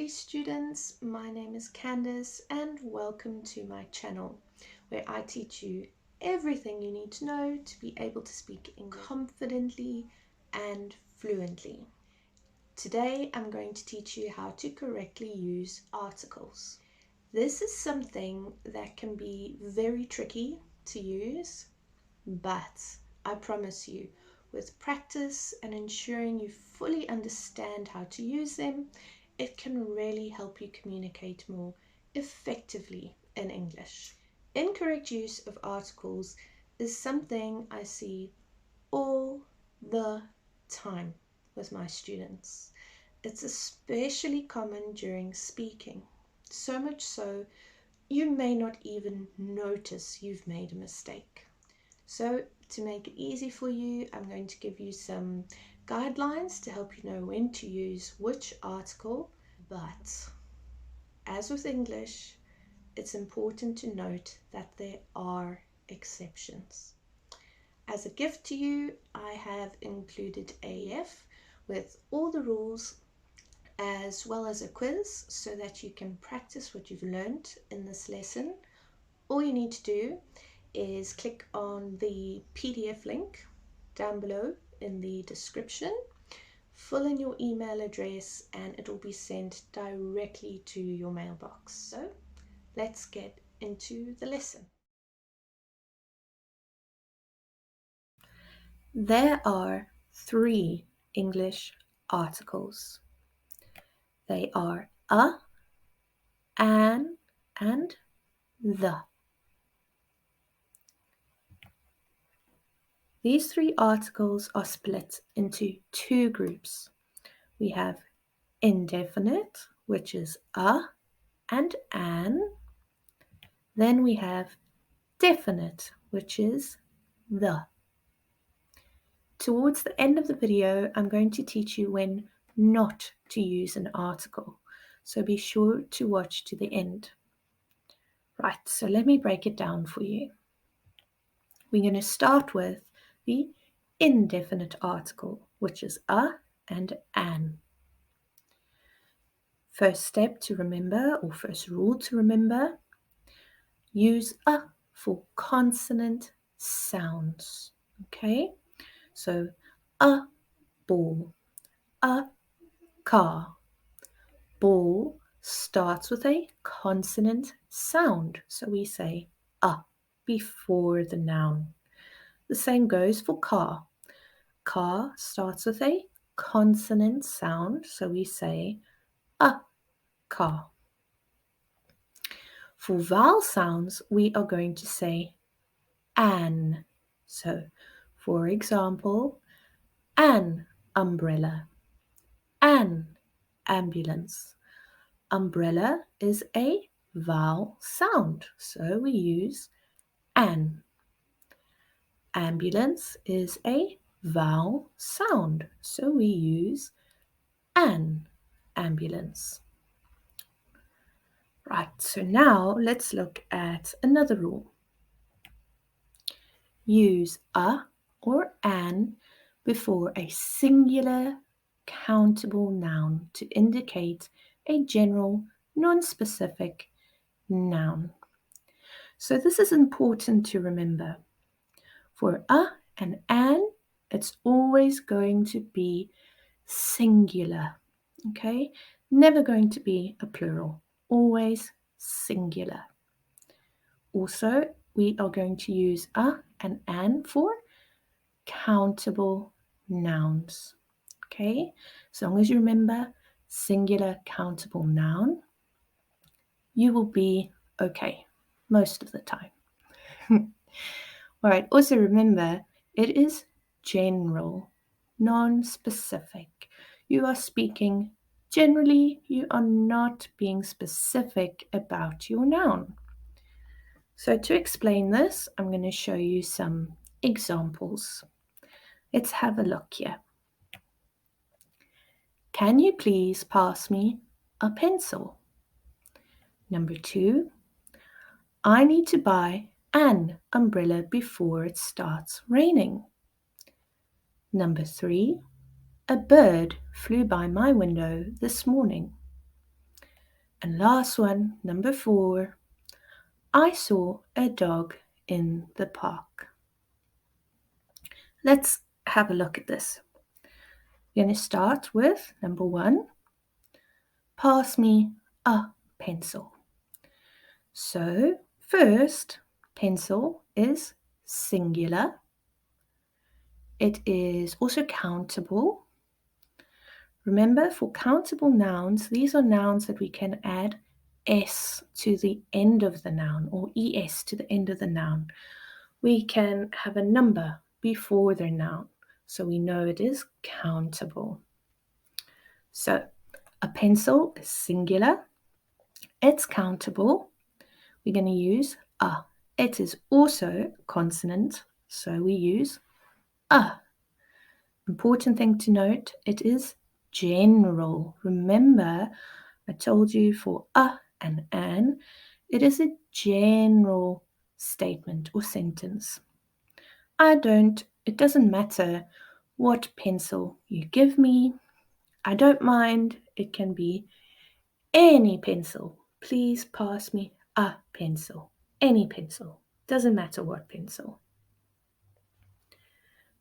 students, my name is Candice and welcome to my channel where I teach you everything you need to know to be able to speak English confidently and fluently. Today I'm going to teach you how to correctly use articles. This is something that can be very tricky to use, but I promise you, with practice and ensuring you fully understand how to use them, it can really help you communicate more effectively in English. Incorrect use of articles is something I see all the time with my students. It's especially common during speaking, so much so you may not even notice you've made a mistake. So to make it easy for you, I'm going to give you some guidelines to help you know when to use which article. But as with English, it's important to note that there are exceptions. As a gift to you, I have included AF with all the rules as well as a quiz so that you can practice what you've learned in this lesson. All you need to do is click on the PDF link down below in the description, fill in your email address, and it will be sent directly to your mailbox. So let's get into the lesson. There are 3 English articles. They are a, an, and the. These 3 articles are split into 2 groups. We have indefinite, which is a and an. Then we have definite, which is the. Towards the end of the video, I'm going to teach you when not to use an article. So be sure to watch to the end. Right, so let me break it down for you. We're going to start with the indefinite article, which is a and an. First step to remember, or first rule to remember, use a for consonant sounds. Okay, so a ball, a car. Ball starts with a consonant sound, so we say a before the noun. The same goes for car. Car starts with a consonant sound, so we say a car. For vowel sounds, we are going to say an. So, for example, an umbrella, an ambulance. Umbrella is a vowel sound, so we use an. Ambulance is a vowel sound, so we use an ambulance. Right, so now let's look at another rule. Use a or an before a singular countable noun to indicate a general, non-specific noun. So this is important to remember. For a and an, it's always going to be singular, okay? Never going to be a plural, always singular. Also, we are going to use a and an for countable nouns, okay? As long as you remember singular countable noun, you will be okay most of the time. All right, also remember it is general, non-specific. You are speaking generally, you are not being specific about your noun. So to explain this, I'm going to show you some examples. Let's have a look here. Can you please pass me a pencil? Number 2, I need to buy an umbrella before it starts raining. Number 3, a bird flew by my window this morning. And last one, number 4. I saw a dog in the park. Let's have a look at this. We're going to start with number 1. Pass me a pencil. So, first, pencil is singular. It is also countable. Remember, for countable nouns, these are nouns that we can add s to the end of the noun or es to the end of the noun. We can have a number before the noun, so we know it is countable. So, a pencil is singular. It's countable. We're going to use a. It is also consonant, so we use a. Important thing to note, it is general. Remember, I told you for a and an, it is a general statement or sentence. It doesn't matter what pencil you give me. I don't mind. It can be any pencil. Please pass me a pencil. Any pencil. Doesn't matter what pencil.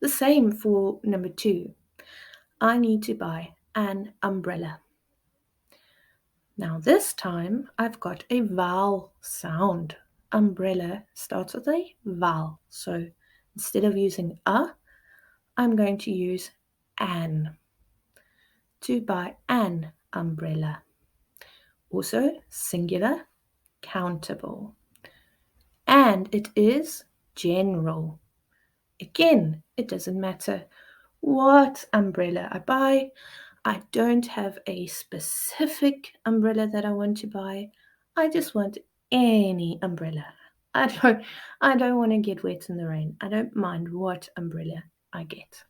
The same for number 2. I need to buy an umbrella. Now this time I've got a vowel sound. Umbrella starts with a vowel. So instead of using a, I'm going to use an. To buy an umbrella. Also singular, countable. And it is general. Again, it doesn't matter what umbrella I buy. I don't have a specific umbrella that I want to buy. I just want any umbrella. I don't want to get wet in the rain. I don't mind what umbrella I get.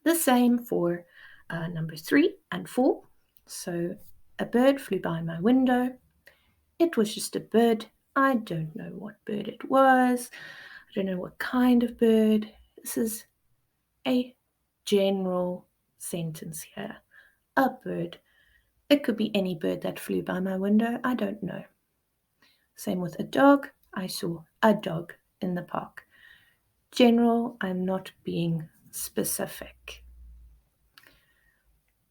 The same for number 3 and 4. So a bird flew by my window. It was just a bird. I don't know what bird it was. I don't know what kind of bird. This is a general sentence here. A bird. It could be any bird that flew by my window. I don't know. Same with a dog. I saw a dog in the park. General, I'm not being specific.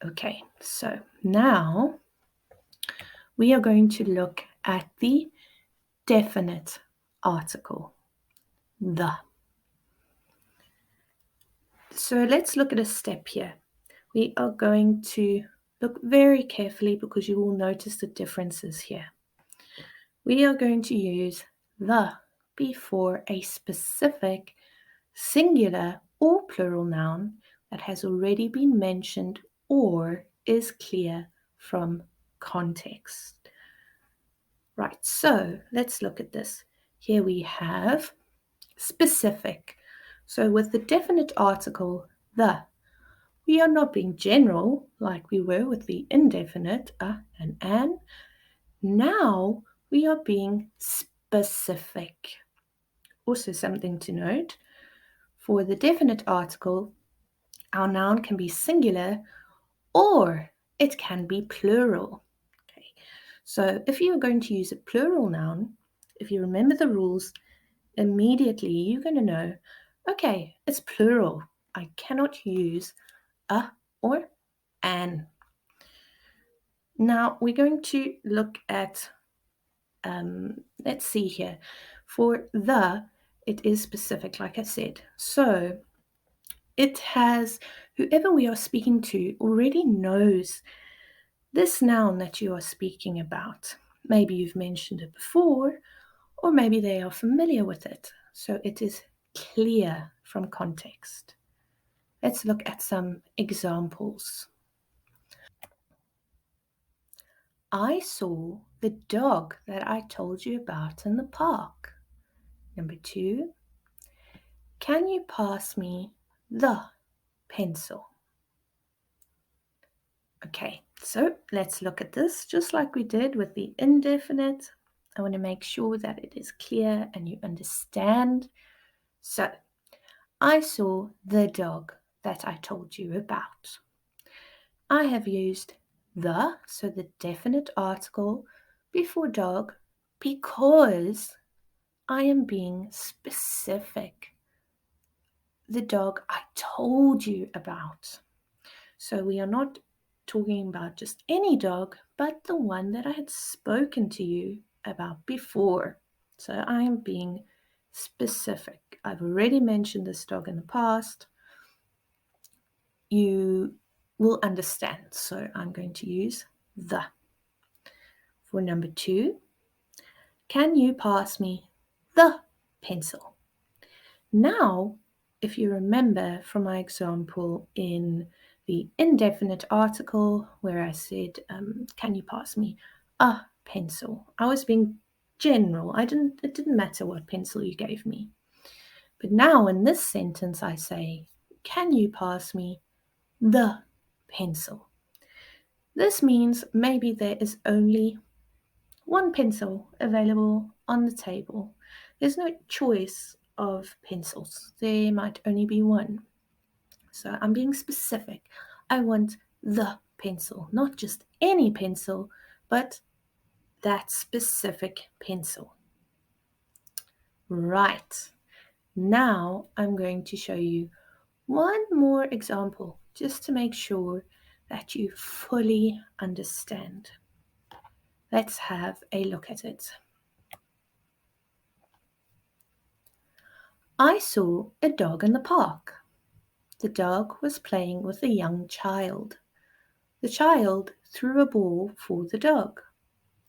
Okay, so now we are going to look at the definite article, the. So let's look at a step here. We are going to look very carefully because you will notice the differences here. We are going to use the before a specific singular or plural noun that has already been mentioned or is clear from context. Right, so let's look at this. Here we have specific. So with the definite article, the, we are not being general like we were with the indefinite, and an. Now we are being specific. Also something to note, for the definite article, our noun can be singular or it can be plural. Okay. So if you're going to use a plural noun, if you remember the rules, immediately you're going to know, okay, it's plural. I cannot use a or an. Now we're going to look at, let's see here. For the, it is specific, like I said. So it has, whoever we are speaking to already knows this noun that you are speaking about. Maybe you've mentioned it before, or maybe they are familiar with it. So it is clear from context. Let's look at some examples. I saw the dog that I told you about in the park. Number 2, can you pass me the pencil? Okay, so let's look at this just like we did with the indefinite. I want to make sure that it is clear and you understand. So, I saw the dog that I told you about. I have used the, so the definite article before dog, because I am being specific. The dog I told you about. So we are not talking about just any dog, but the one that I had spoken to you about before. So I am being specific. I've already mentioned this dog in the past. You will understand. So I'm going to use the. For number 2, can you pass me the pencil? Now, if you remember from my example in the indefinite article where I said, can you pass me a pencil? I was being general. It didn't matter what pencil you gave me. But now in this sentence I say, can you pass me the pencil? This means maybe there is only one pencil available on the table. There's no choice of pencils. There might only be one. So I'm being specific. I want the pencil, not just any pencil, but that specific pencil. Right. Now I'm going to show you one more example just to make sure that you fully understand. Let's have a look at it. I saw a dog in the park. The dog was playing with a young child. The child threw a ball for the dog.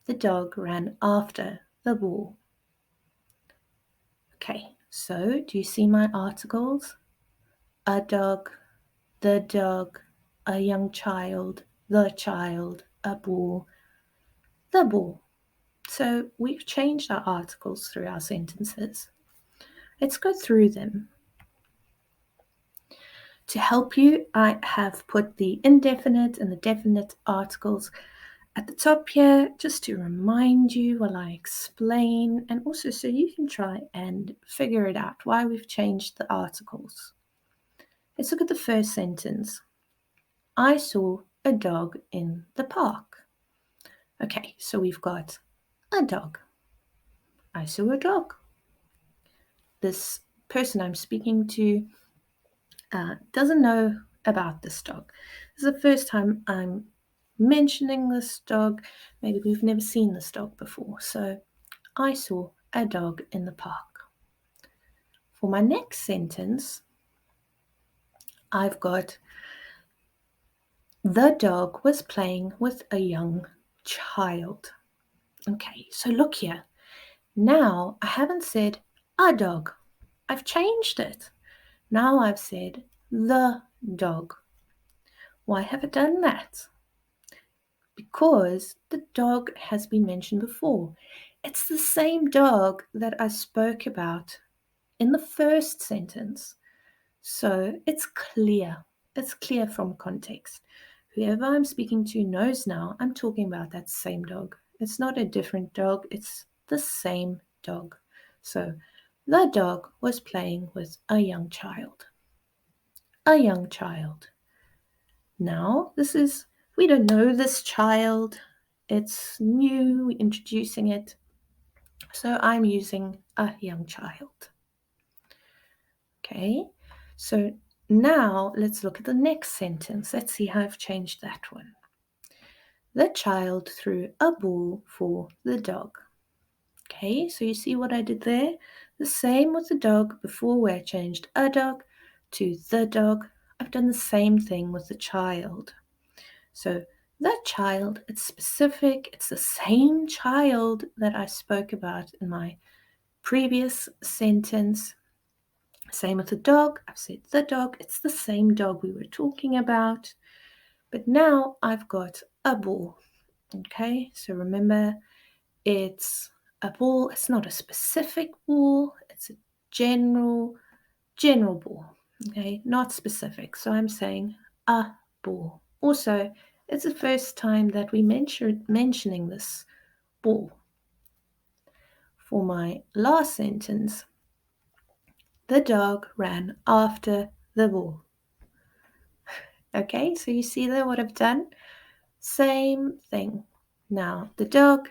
The dog ran after the ball. Okay, so do you see my articles? A dog, the dog, a young child, the child, a ball, the ball. So we've changed our articles through our sentences. Let's go through them. To help you, I have put the indefinite and the definite articles at the top here just to remind you while I explain, and also so you can try and figure it out why we've changed the articles. Let's look at the first sentence. I saw a dog in the park. Okay, so we've got a dog. I saw a dog. This person I'm speaking to doesn't know about this dog. This is the first time I'm mentioning this dog. Maybe we've never seen this dog before. So I saw a dog in the park. For my next sentence, I've got the dog was playing with a young child. Okay, so look here. Now I haven't said a dog. I've changed it. Now I've said the dog. Why have I done that? Because the dog has been mentioned before. It's the same dog that I spoke about in the first sentence. So it's clear. It's clear from context. Whoever I'm speaking to knows now I'm talking about that same dog. It's not a different dog, it's the same dog. So the dog was playing with a young child. A young child. Now, we don't know this child. It's new, we're introducing it. So I'm using a young child. Okay, so now let's look at the next sentence. Let's see how I've changed that one. The child threw a ball for the dog. Okay, so you see what I did there? The same with the dog before where I changed a dog to the dog. I've done the same thing with the child. So that child, it's specific. It's the same child that I spoke about in my previous sentence. Same with the dog. I've said the dog. It's the same dog we were talking about. But now I've got a ball. Okay, so remember, it's a ball. It's not a specific ball. It's a general ball. Okay, not specific. So I'm saying a ball. Also, it's the first time that we mentioning this ball. For my last sentence, the dog ran after the ball. Okay, so you see there what I've done? Same thing. Now, the dog,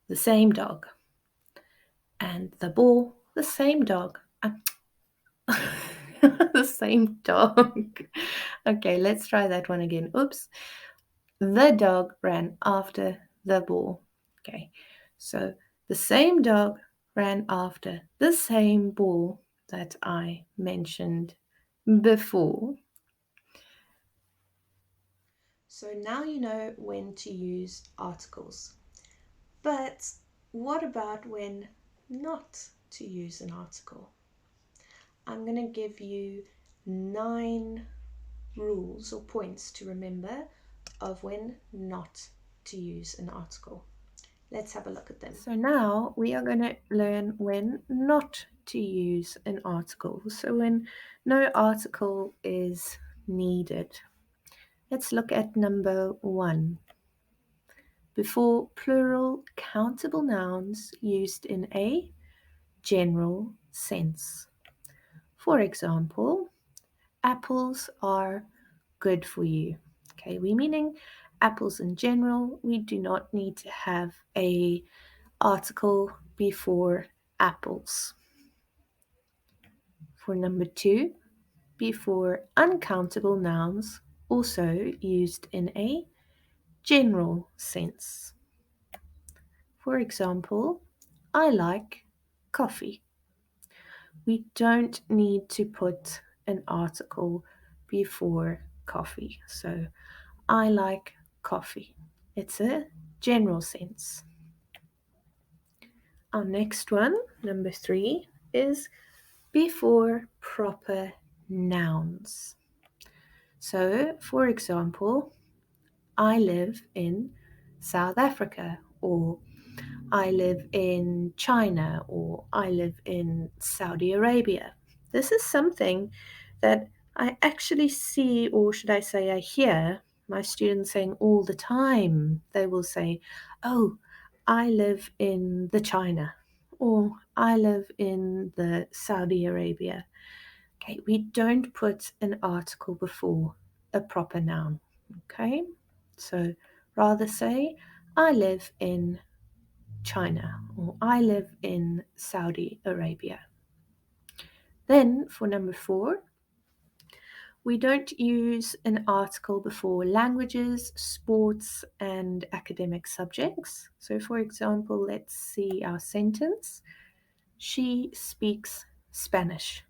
the same dog. And the ball, the same dog. The same dog. Okay, let's try that one again. Oops. The dog ran after the ball. Okay, so the same dog ran after the same ball that I mentioned before. So now you know when to use articles. But what about when not to use an article? I'm going to give you 9 rules or points to remember of when not to use an article. Let's have a look at them. So now we are going to learn when not to use an article. So when no article is needed. Let's look at number 1. Before plural countable nouns used in a general sense. For example, apples are good for you. Okay, we're meaning apples in general. We do not need to have a article before apples. For number 2, before uncountable nouns, also used in a general sense. For example, I like coffee. We don't need to put an article before coffee. So, I like coffee. It's a general sense. Our next one, number 3, is before proper nouns. So, for example, I live in South Africa, or I live in China, or I live in Saudi Arabia. This is something that I actually see, or should I say, I hear my students saying all the time. They will say, "Oh, I live in the China," or "I live in the Saudi Arabia." Okay, we don't put an article before a proper noun. Okay, so rather say, "I live in China," or "I live in Saudi Arabia." Then for number 4, we don't use an article before languages, sports, and academic subjects. So, for example, let's see our sentence. She speaks Spanish.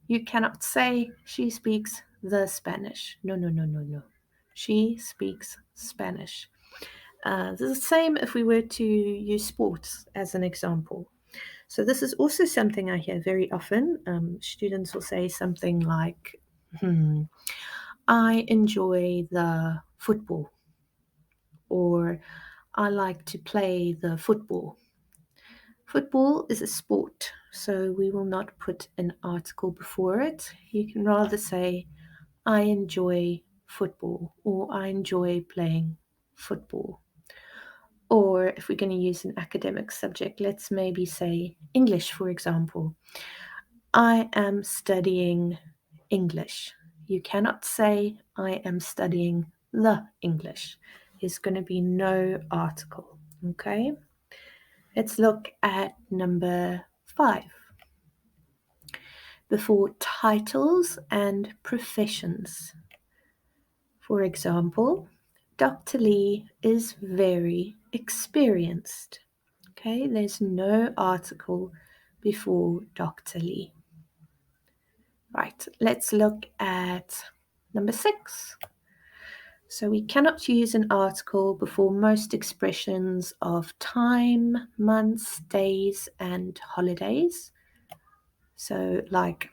You cannot say she speaks the Spanish. No, no, no, no, no. She speaks Spanish. This is the same if we were to use sports as an example. So this is also something I hear very often. Students will say something like, I enjoy the football, or I like to play the football. Football is a sport, so we will not put an article before it. You can rather say, I enjoy football, or I enjoy playing football. Or if we're going to use an academic subject, let's maybe say English, for example. I am studying English. You cannot say I am studying the English. There's going to be no article. Okay? Let's look at number 5. Before titles and professions. For example, Dr. Lee is very experienced. Okay, there's no article before Dr. Lee. Right, let's look at number 6. So we cannot use an article before most expressions of time, months, days, and holidays. So, like,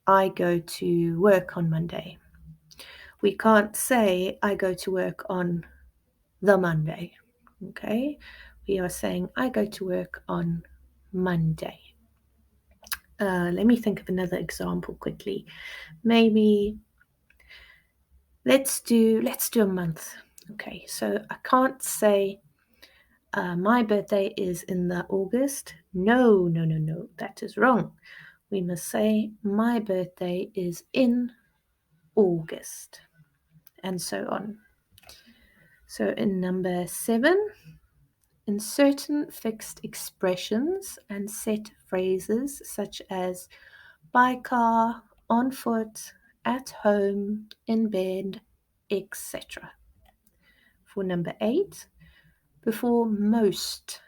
I go to work on Monday. We can't say I go to work on the Monday. Okay, we are saying I go to work on Monday. Let me think of another example quickly. Maybe let's do a month. Okay, so I can't say my birthday is in the August. No, no, no, no, that is wrong. We must say my birthday is in August, and so on. So in number 7, in certain fixed expressions and set phrases such as by car, on foot, at home, in bed, etc. For number 8, before most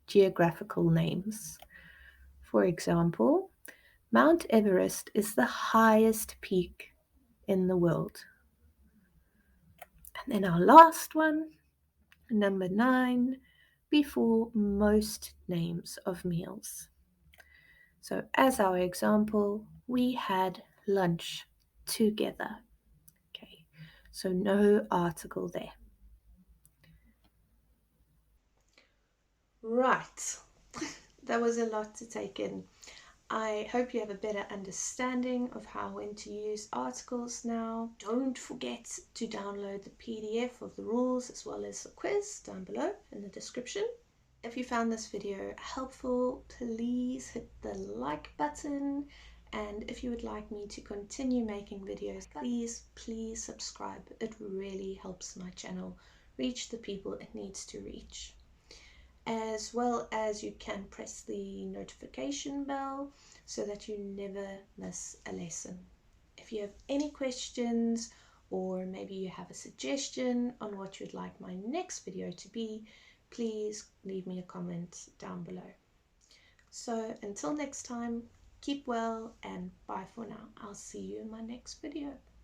geographical names. For example, Mount Everest is the highest peak in the world. And then our last one, number 9, before most names of meals. So, as our example, we had lunch together. Okay, so no article there. Right, that was a lot to take in. I hope you have a better understanding of how when to use articles now. Don't forget to download the PDF of the rules as well as the quiz down below in the description. If you found this video helpful, please hit the like button. And if you would like me to continue making videos, please subscribe. It really helps my channel reach the people it needs to reach. As well as you can press the notification bell so that you never miss a lesson. If you have any questions or maybe you have a suggestion on what you'd like my next video to be, please leave me a comment down below. So until next time, keep well and bye for now. I'll see you in my next video.